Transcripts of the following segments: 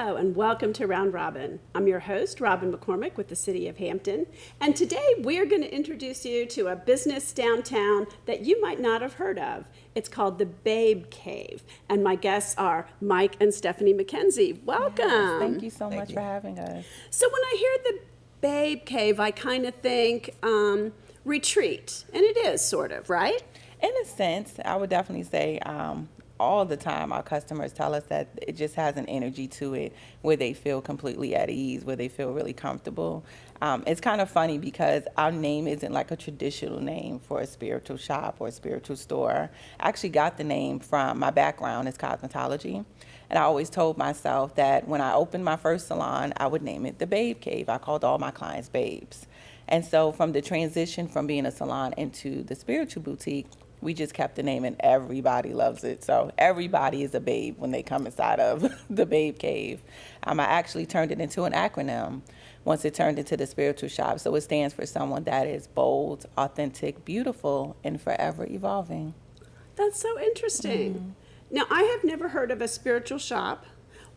Hello and welcome to Round Robin. I'm your host, Robin McCormick with the City of Hampton. And today we're going to introduce you to a business downtown that you might not have heard of. It's called the Babe Cave. And my guests are Mike and Stephanie McKenzie. Welcome. Yes, thank you so much for having us. So when I hear the Babe Cave, I kind of think retreat. And it is sort of, right? In a sense, I would definitely say all the time our customers tell us that it just has an energy to it where they feel completely at ease, where they feel really comfortable. It's kind of funny because our name isn't like a traditional name for a spiritual shop or a spiritual store. I actually got the name from my background is cosmetology. And I always told myself that when I opened my first salon, I would name it the Babe Cave. I called all my clients babes. And so from the transition from being a salon into the spiritual boutique, we just kept the name and everybody loves it. So everybody is a babe when they come inside of the Babe Cave. I actually turned it into an acronym once it turned into the spiritual shop. So it stands for someone that is bold, authentic, beautiful, and forever evolving. That's so interesting. Now, I have never heard of a spiritual shop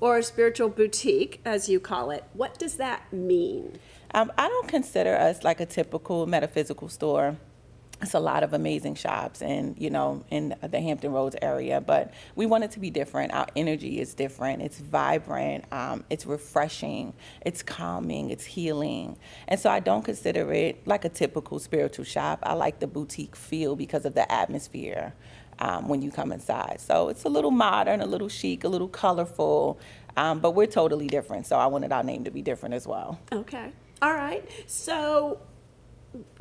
or a spiritual boutique, as you call it. What does that mean? I don't consider us like a typical metaphysical store. It's a lot of amazing shops and, in the Hampton Roads area, but we want it to be different. Our energy is different. It's vibrant. It's refreshing. It's calming. It's healing. And so I don't consider it like a typical spiritual shop. I like the boutique feel because of the atmosphere when you come inside. So it's a little modern, a little chic, a little colorful, but we're totally different. So I wanted our name to be different as well. Okay. All right. So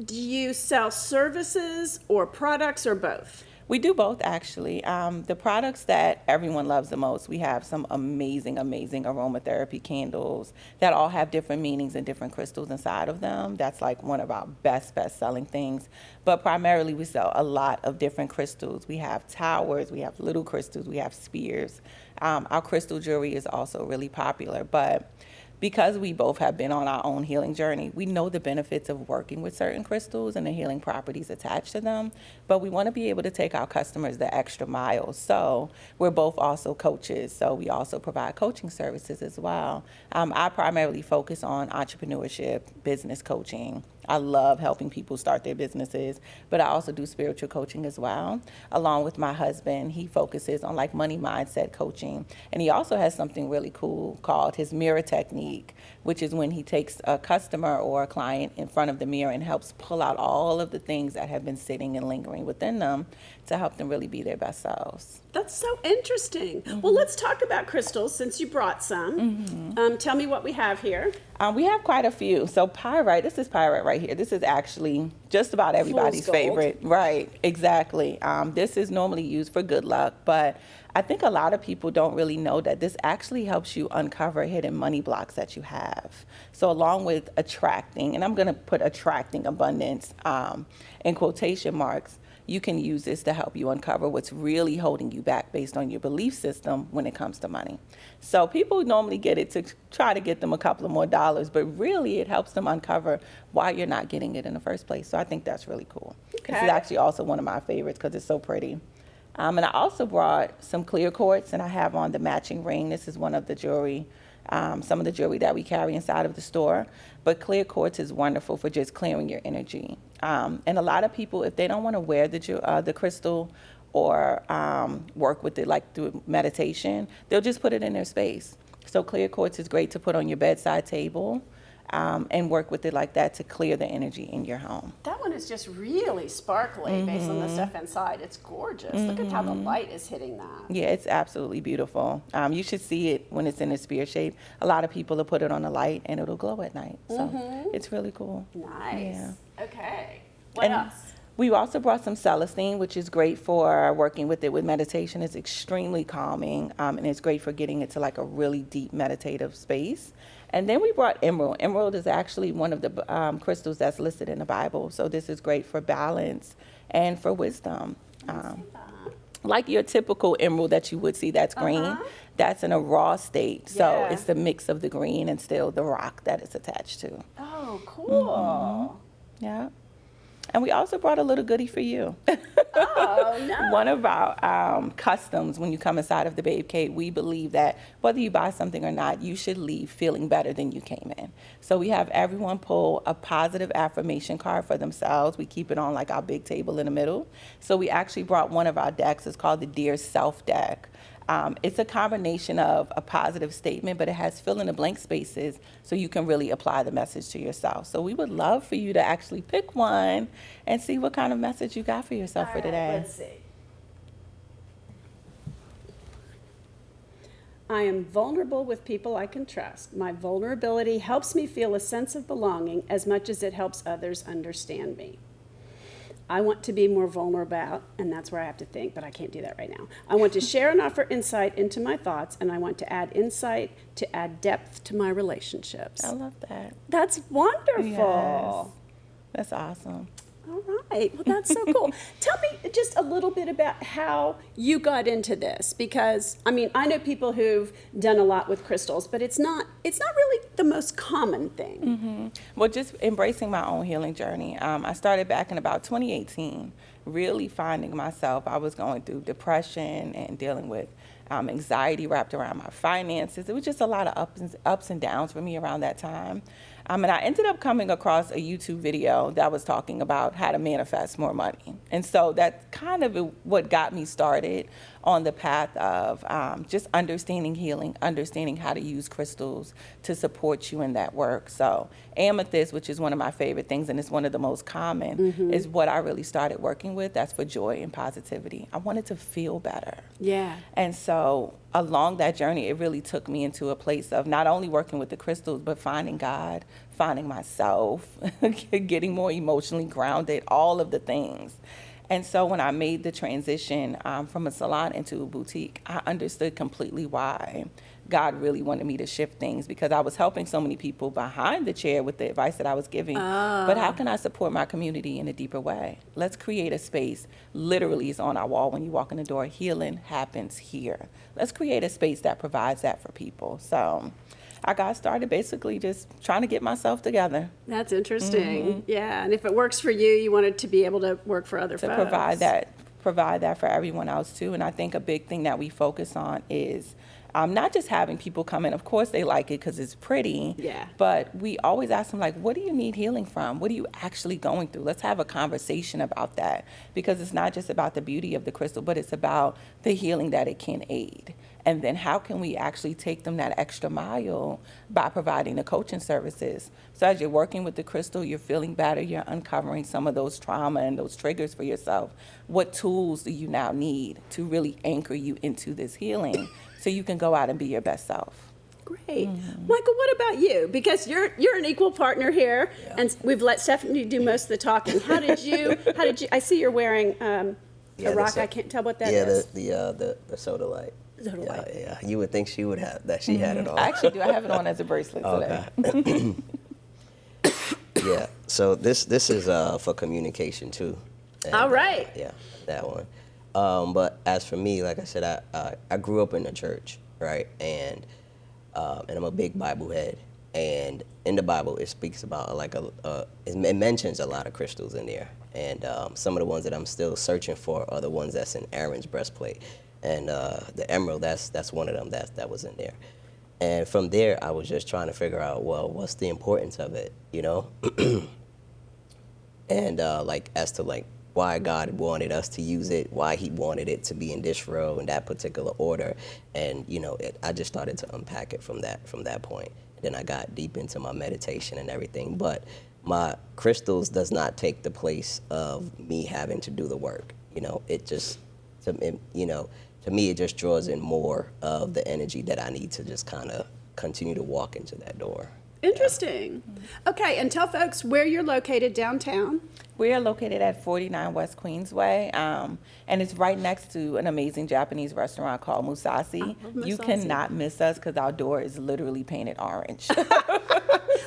do you sell services or products or both? We do both, actually. The products that everyone loves the most, we have some amazing, amazing aromatherapy candles that all have different meanings and different crystals inside of them. That's like one of our best-selling things. But primarily, we sell a lot of different crystals. We have towers, we have little crystals, we have spears. Our crystal jewelry is also really popular, but because we both have been on our own healing journey, we know the benefits of working with certain crystals and the healing properties attached to them, but we want to be able to take our customers the extra mile. So we're both also coaches, so we also provide coaching services as well. I primarily focus on entrepreneurship, business coaching. I love helping people start their businesses, but I also do spiritual coaching as well. Along with my husband, he focuses on like money mindset coaching. And he also has something really cool called his mirror technique, which is when he takes a customer or a client in front of the mirror and helps pull out all of the things that have been sitting and lingering within them to help them really be their best selves. That's so interesting. Well, let's talk about crystals since you brought some. Tell me what we have here. We have quite a few. So pyrite, this is pyrite right here. This is actually just about everybody's favorite. Right, exactly. This is normally used for good luck, but I think a lot of people don't really know that this actually helps you uncover hidden money blocks that you have. So along with attracting, and I'm going to put attracting abundance in quotation marks, you can use this to help you uncover what's really holding you back based on your belief system when it comes to money. So people normally get it to try to get them a couple of more dollars, but really it helps them uncover why you're not getting it in the first place. So I think that's really cool. Okay. This is actually also one of my favorites because it's so pretty. And I also brought some clear quartz, and I have on the matching ring. This is one of the jewelry, some of the jewelry that we carry inside of the store. But clear quartz is wonderful for just clearing your energy. And a lot of people, if they don't want to wear the crystal or work with it like through meditation, they'll just put it in their space. So clear quartz is great to put on your bedside table and work with it like that to clear the energy in your home. That one is just really sparkly based on the stuff inside. It's gorgeous. Look at how the light is hitting that. Yeah, it's absolutely beautiful. You should see it when it's in a spear shape. A lot of people will put it on the light and it'll glow at night. So it's really cool. Nice. Yeah. Okay. What else? We also brought some Celestine, which is great for working with it with meditation. It's extremely calming, and it's great for getting into like a really deep meditative space. And then we brought emerald. Emerald is actually one of the crystals that's listed in the Bible. So this is great for balance and for wisdom. Like your typical emerald that you would see that's green, that's in a raw state. So it's the mix of the green and still the rock that it's attached to. Oh, cool. Yeah. And we also brought a little goodie for you. Oh, no. One of our customs when you come inside of the Babe Cave, we believe that whether you buy something or not, you should leave feeling better than you came in. So we have everyone pull a positive affirmation card for themselves. We keep it on like our big table in the middle. So we actually brought one of our decks. It's called the Dear Self deck. It's a combination of a positive statement, but it has fill in the blank spaces so you can really apply the message to yourself. So we would love for you to actually pick one and see what kind of message you got for yourself All for right, today. let's see. I am vulnerable with people I can trust. My vulnerability helps me feel a sense of belonging as much as it helps others understand me. I want to be more vulnerable, and that's where I have to think, but I can't do that right now. I want to share and offer insight into my thoughts, and I want to add insight to add depth to my relationships. I love that. That's wonderful. Yes. That's awesome. All right. Well, that's so cool. Tell me just a little bit about how you got into this, because I mean, I know people who've done a lot with crystals, but it's not really the most common thing. Mm-hmm. Well, just embracing my own healing journey. I started back in about 2018, really finding myself. I was going through depression and dealing with anxiety wrapped around my finances. It was just a lot of ups and downs for me around that time. And I ended up coming across a YouTube video that was talking about how to manifest more money. And so that's kind of what got me started on the path of just understanding healing, understanding how to use crystals to support you in that work. So amethyst, which is one of my favorite things, and it's one of the most common, is what I really started working with. That's for joy and positivity. I wanted to feel better. Yeah. And so along that journey, it really took me into a place of not only working with the crystals, but finding God, finding myself, getting more emotionally grounded, all of the things. And so when I made the transition from a salon into a boutique, I understood completely why God really wanted me to shift things, because I was helping so many people behind the chair with the advice that I was giving. But how can I support my community in a deeper way? Let's create a space. Literally, it's on our wall when you walk in the door. Healing happens here. Let's create a space that provides that for people. So I got started basically just trying to get myself together. That's interesting. Yeah, and if it works for you, you want it to be able to work for other folks. Provide that for everyone else too. And I think a big thing that we focus on is not just having people come in. Of course they like it because it's pretty. Yeah. But we always ask them, like, what do you need healing from? What are you actually going through? Let's have a conversation about that, because it's not just about the beauty of the crystal, but it's about the healing that it can aid. And then how can we actually take them that extra mile by providing the coaching services? So as you're working with the crystal, you're feeling better, you're uncovering some of those trauma and those triggers for yourself. What tools do you now need to really anchor you into this healing so you can go out and be your best self? Great. Michael, what about you? Because you're an equal partner here, and we've let Stephanie do most of the talking. How did you, I see you're wearing a rock, I can't tell what that is. The soda light. Yeah, you would think she would have that. She had it on. I actually do. I have it on as a bracelet today. Yeah. So this is for communication too. And, All right. Yeah, that one. But as for me, like I said, I grew up in the church, right? And I'm a big Bible head. And in the Bible, it speaks about it mentions a lot of crystals in there. And some of the ones that I'm still searching for are the ones that's in Aaron's breastplate. And the emerald, that's one of them that was in there. And from there, I was just trying to figure out, well, what's the importance of it, you know? And as to why God wanted us to use it, why he wanted it to be in this row in that particular order. And, I just started to unpack it from that point. Then I got deep into my meditation and everything. But my crystals does not take the place of me having to do the work. It just, to me, it just draws in more of the energy that I need to just kind of continue to walk into that door. Interesting. Okay, and tell folks where you're located downtown. We are located at 49 West Queensway, and it's right next to an amazing Japanese restaurant called Musashi. You cannot miss us because our door is literally painted orange.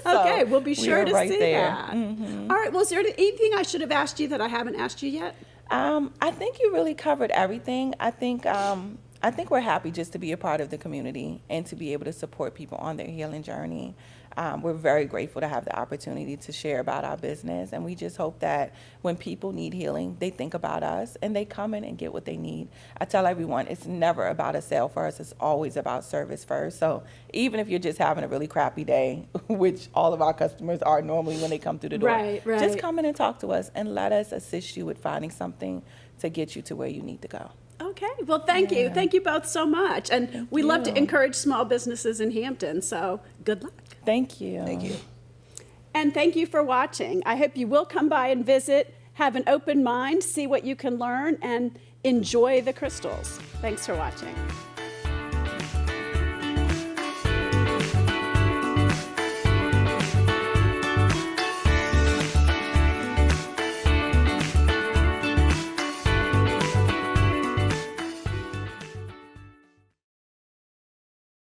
Okay, we'll be sure to right see there. that. All right, well, is there anything I should have asked you that I haven't asked you yet? I think you really covered everything. I think we're happy just to be a part of the community and to be able to support people on their healing journey. We're very grateful to have the opportunity to share about our business, and we just hope that when people need healing, they think about us and they come in and get what they need. I tell everyone it's never about a sale for us, it's always about service first. So even if you're just having a really crappy day, which all of our customers are normally when they come through the door, Right. just come in and talk to us and let us assist you with finding something to get you to where you need to go. Okay, well, thank you. Thank you both so much. And we love to you. encourage small businesses in Hampton, so good luck. Thank you. Thank you. And thank you for watching. I hope you will come by and visit, have an open mind, see what you can learn, and enjoy the crystals. Thanks for watching.